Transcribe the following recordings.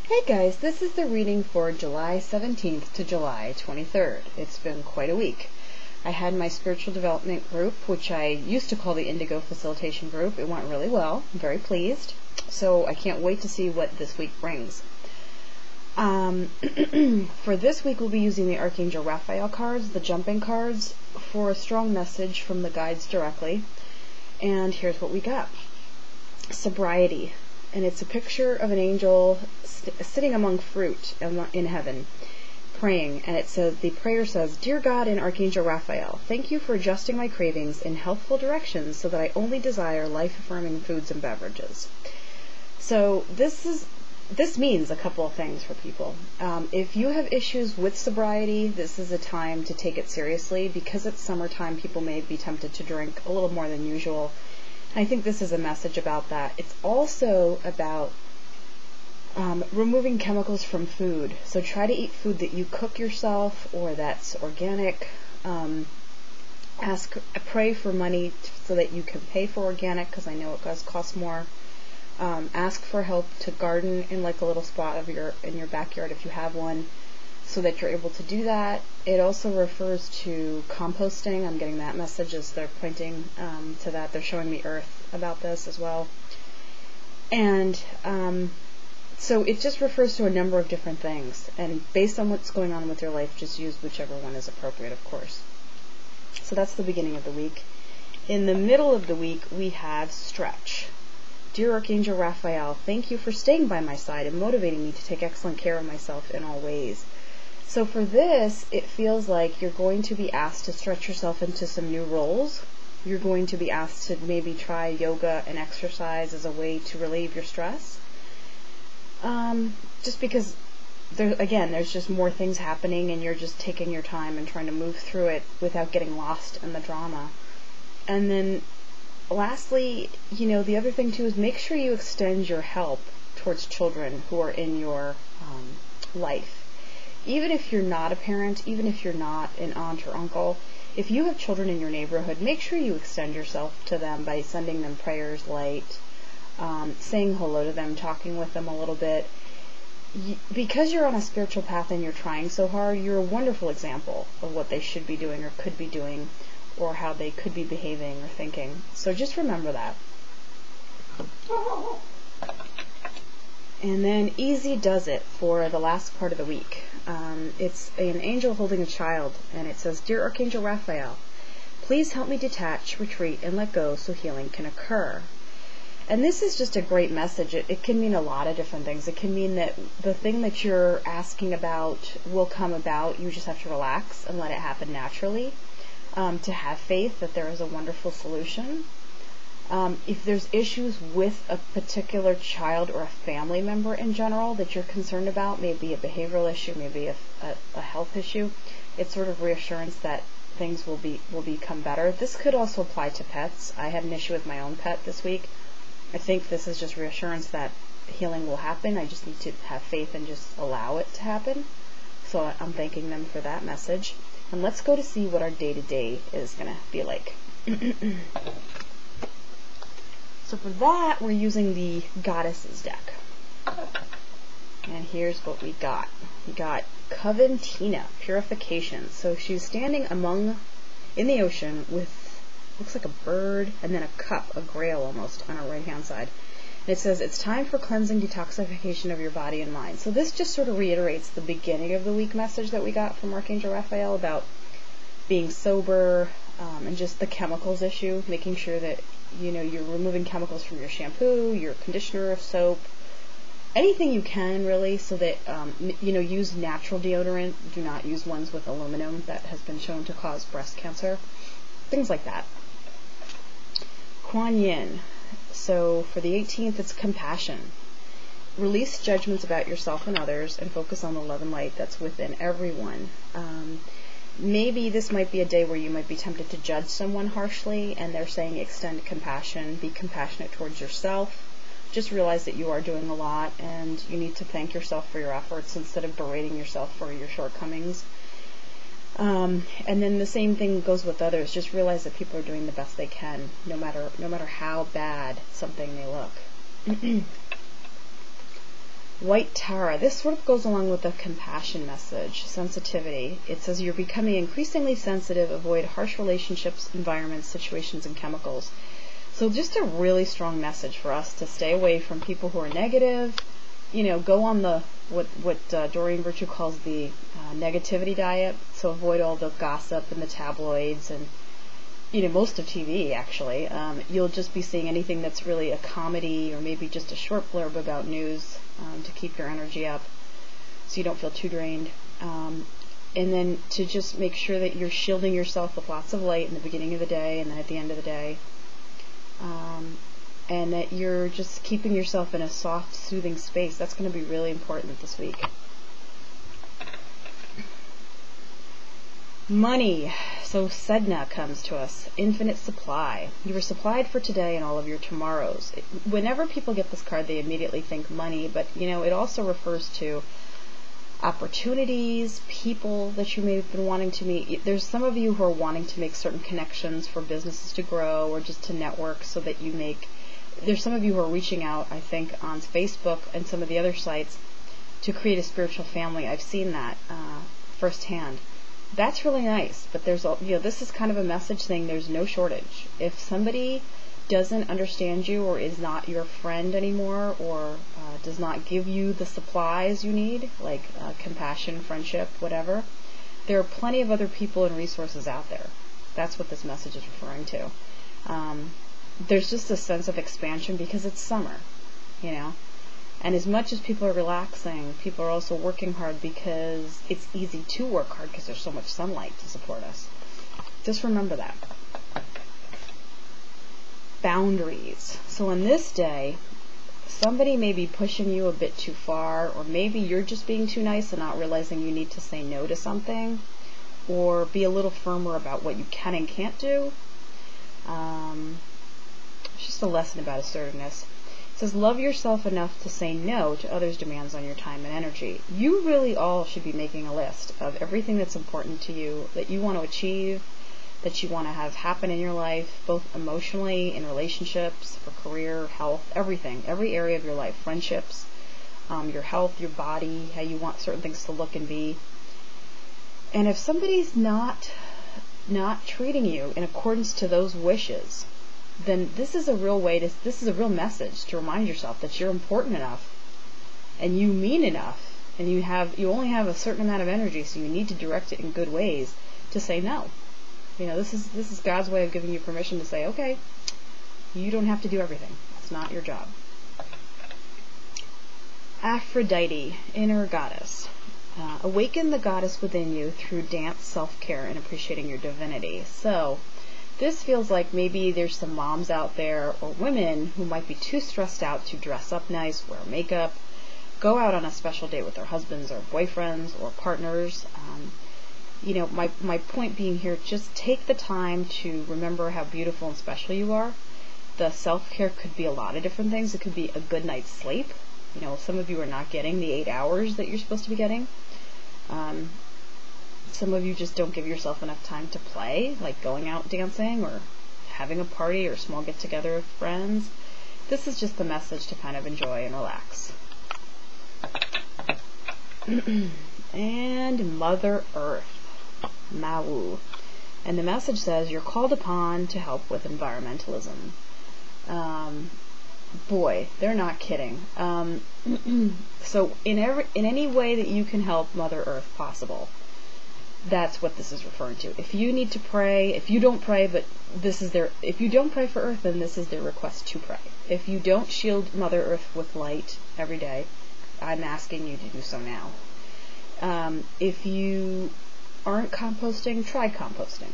Hey guys, this is the reading for July 17th to July 23rd. It's been quite a week. I had my spiritual development group, which I used to call the Indigo Facilitation Group. It went really well. I'm very pleased. So I can't wait to see what this week brings. For this week, we'll be using the Archangel Raphael cards, the jumping cards, for a strong message from the guides directly. And here's what we got. Sobriety. And it's a picture of an angel sitting among fruit in heaven, praying. And it says, the prayer says, "Dear God and Archangel Raphael, thank you for adjusting my cravings in healthful directions so that I only desire life-affirming foods and beverages." So this means a couple of things for people. If you have issues with sobriety, this is a time to take it seriously. Because it's summertime, people may be tempted to drink a little more than usual. I think this is a message about that. It's also about removing chemicals from food. So try to eat food that you cook yourself or that's organic. Pray for money so that you can pay for organic, because I know it does cost more. Ask for help to garden in like a little spot of in your backyard if you have one, so that you're able to do that. It also refers to composting. I'm getting that message as they're pointing to that. They're showing me Earth about this as well. And so it just refers to a number of different things. And based on what's going on with your life, just use whichever one is appropriate, of course. So that's the beginning of the week. In the middle of the week, we have stretch. Dear Archangel Raphael, thank you for staying by my side and motivating me to take excellent care of myself in all ways. So for this, it feels like you're going to be asked to stretch yourself into some new roles. You're going to be asked to maybe try yoga and exercise as a way to relieve your stress. Just because, there's just more things happening and you're just taking your time and trying to move through it without getting lost in the drama. And then lastly, the other thing too is make sure you extend your help towards children who are in your life. Even if you're not a parent, even if you're not an aunt or uncle, if you have children in your neighborhood, make sure you extend yourself to them by sending them prayers, light, saying hello to them, talking with them a little bit. Because you're on a spiritual path and you're trying so hard, you're a wonderful example of what they should be doing or could be doing, or how they could be behaving or thinking. So just remember that. And then easy does it for the last part of the week. It's an angel holding a child, and it says, "Dear Archangel Raphael, please help me detach, retreat, and let go so healing can occur." And this is just a great message. It can mean a lot of different things. It can mean that the thing that you're asking about will come about. You just have to relax and let it happen naturally. To have faith that there is a wonderful solution. If there's issues with a particular child or a family member in general that you're concerned about, maybe a behavioral issue, maybe a health issue, it's sort of reassurance that things will become better. This could also apply to pets. I had an issue with my own pet this week. I think this is just reassurance that healing will happen. I just need to have faith and just allow it to happen. So I'm thanking them for that message. And let's go to see what our day-to-day is going to be like. So for that, we're using the Goddesses deck. And here's what we got. We got Coventina, Purification. So she's standing in the ocean with, looks like a bird, and then a cup, a grail almost, on her right-hand side. And it says, it's time for cleansing, detoxification of your body and mind. So this just sort of reiterates the beginning of the week message that we got from Archangel Raphael about being sober, and just the chemicals issue, making sure that, you're removing chemicals from your shampoo, your conditioner, soap, anything you can really, so that, use natural deodorant. Do not use ones with aluminum that has been shown to cause breast cancer. Things like that. Kuan Yin. So for the 18th, it's compassion. Release judgments about yourself and others and focus on the love and light that's within everyone. Maybe this might be a day where you might be tempted to judge someone harshly, and they're saying extend compassion, be compassionate towards yourself. Just realize that you are doing a lot and you need to thank yourself for your efforts instead of berating yourself for your shortcomings. And then the same thing goes with others. Just realize that people are doing the best they can, no matter how bad something may look. White Tara. This sort of goes along with the compassion message, sensitivity. It says you're becoming increasingly sensitive, avoid harsh relationships, environments, situations, and chemicals. So just a really strong message for us to stay away from people who are negative. Go on the what Doreen Virtue calls the negativity diet. So avoid all the gossip and the tabloids and most of TV, actually. You'll just be seeing anything that's really a comedy or maybe just a short blurb about news to keep your energy up so you don't feel too drained. And then to just make sure that you're shielding yourself with lots of light in the beginning of the day and then at the end of the day. And that you're just keeping yourself in a soft, soothing space. That's going to be really important this week. Money. So Sedna comes to us. Infinite supply. You are supplied for today and all of your tomorrows. Whenever people get this card, they immediately think money, but it also refers to opportunities, people that you may have been wanting to meet. There's some of you who are wanting to make certain connections for businesses to grow or just to network so that you make... There's some of you who are reaching out, I think, on Facebook and some of the other sites to create a spiritual family. I've seen that firsthand. That's really nice, but there's this is kind of a message saying there's no shortage. If somebody doesn't understand you or is not your friend anymore or does not give you the supplies you need, like compassion, friendship, whatever, there are plenty of other people and resources out there. That's what this message is referring to. There's just a sense of expansion because it's summer, And as much as people are relaxing, people are also working hard because it's easy to work hard because there's so much sunlight to support us. Just remember that. Boundaries. So on this day, somebody may be pushing you a bit too far, or maybe you're just being too nice and not realizing you need to say no to something, or be a little firmer about what you can and can't do. It's just a lesson about assertiveness. It says, love yourself enough to say no to others' demands on your time and energy. You really all should be making a list of everything that's important to you, that you want to achieve, that you want to have happen in your life, both emotionally, in relationships, for career, health, everything, every area of your life, friendships, your health, your body, how you want certain things to look and be. And if somebody's not treating you in accordance to those wishes, then this is a real message to remind yourself that you're important enough and you mean enough and you only have a certain amount of energy, so you need to direct it in good ways to say no. This is God's way of giving you permission to say, okay, you don't have to do everything. It's not your job. Aphrodite, inner goddess. Awaken the goddess within you through dance, self-care, and appreciating your divinity. So this feels like maybe there's some moms out there or women who might be too stressed out to dress up nice, wear makeup, go out on a special date with their husbands or boyfriends or partners. My point being here, just take the time to remember how beautiful and special you are. The self-care could be a lot of different things. It could be a good night's sleep. Some of you are not getting the 8 hours that you're supposed to be getting. Some of you just don't give yourself enough time to play, like going out dancing or having a party or a small get-together with friends. This is just the message to kind of enjoy and relax. And Mother Earth, Mau. And the message says, you're called upon to help with environmentalism. Boy, they're not kidding. So in any way that you can help Mother Earth possible, that's what this is referring to. If you need to pray, if you don't pray, if you don't pray for Earth, then this is their request to pray. If you don't shield Mother Earth with light every day, I'm asking you to do so now. If you aren't composting, try composting.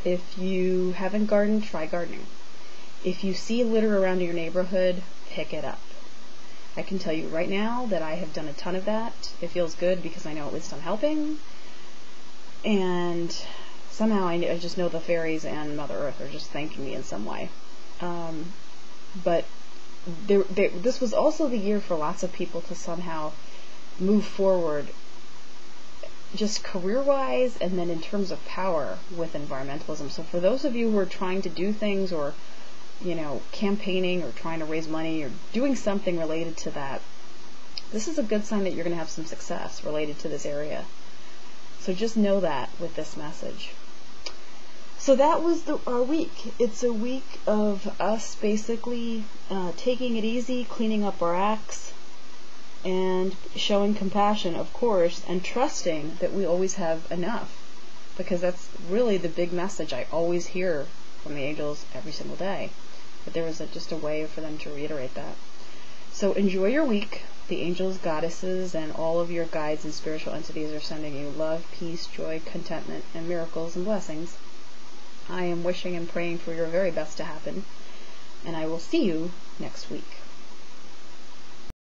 If you haven't gardened, try gardening. If you see litter around your neighborhood, pick it up. I can tell you right now that I have done a ton of that. It feels good because I know at least I'm helping. And somehow I just know the fairies and Mother Earth are just thanking me in some way. But this was also the year for lots of people to somehow move forward, just career-wise and then in terms of power with environmentalism. So for those of you who are trying to do things or campaigning or trying to raise money or doing something related to that, this is a good sign that you're going to have some success related to this area. So just know that with this message. So that was our week. It's a week of us basically taking it easy, cleaning up our acts, and showing compassion, of course, and trusting that we always have enough. Because that's really the big message I always hear from the angels every single day. But there was just a way for them to reiterate that. So enjoy your week. The angels, goddesses, and all of your guides and spiritual entities are sending you love, peace, joy, contentment, and miracles and blessings. I am wishing and praying for your very best to happen, and I will see you next week.